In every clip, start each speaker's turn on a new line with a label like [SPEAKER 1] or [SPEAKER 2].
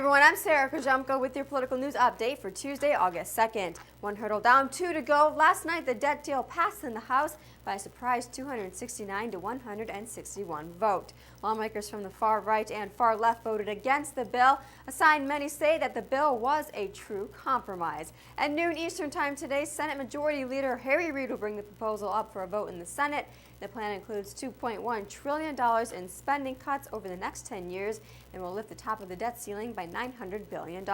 [SPEAKER 1] everyone, I'm Sarah Kajumko with your political news update for Tuesday, August 2nd. One hurdle down, two to go. Last night, the debt deal passed in the House by a surprise 269 to 161 vote. Lawmakers from the far right and far left voted against the bill, a sign many say that the bill was a true compromise. At noon Eastern Time today, Senate Majority Leader Harry Reid will bring the proposal up for a vote in the Senate. The plan includes $2.1 trillion in spending cuts over the next 10 years and will lift the top of the debt ceiling by $900 billion.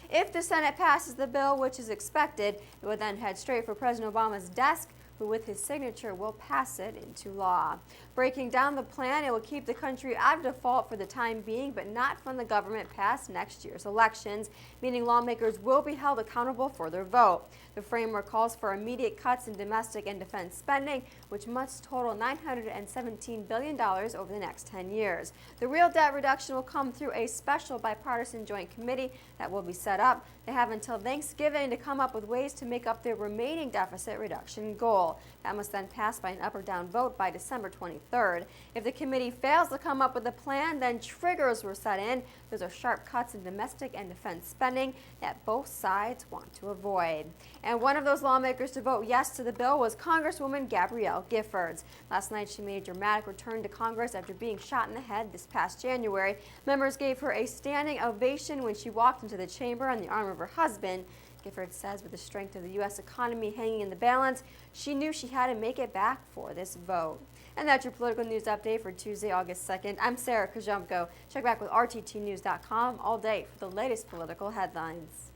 [SPEAKER 1] If the Senate passes the bill, which is expected, it would then head straight for President Obama's desk, who with his signature will pass it into law. Breaking down the plan, it will keep the country out of default for the time being, but not fund the government past next year's elections, meaning lawmakers will be held accountable for their vote. The framework calls for immediate cuts in domestic and defense spending, which must total $917 billion over the next 10 years. The real debt reduction will come through a special bipartisan joint committee that will be set up. They have until Thanksgiving to come up with ways to make up their remaining deficit reduction goal. That must then pass by an up or down vote by December 23rd. If the committee fails to come up with a plan, then triggers were set in. Those are sharp cuts in domestic and defense spending that both sides want to avoid. And one of those lawmakers to vote yes to the bill was Congresswoman Gabriele Giffords. Last night, she made a dramatic return to Congress after being shot in the head this past January. Members gave her a standing ovation when she walked into the chamber on the arm of her husband. Giffords says with the strength of the U.S. economy hanging in the balance, she knew she had to make it back for this vote. And that's your political news update for Tuesday, August 2nd. I'm Sarah Kajumko. Check back with rttnews.com all day for the latest political headlines.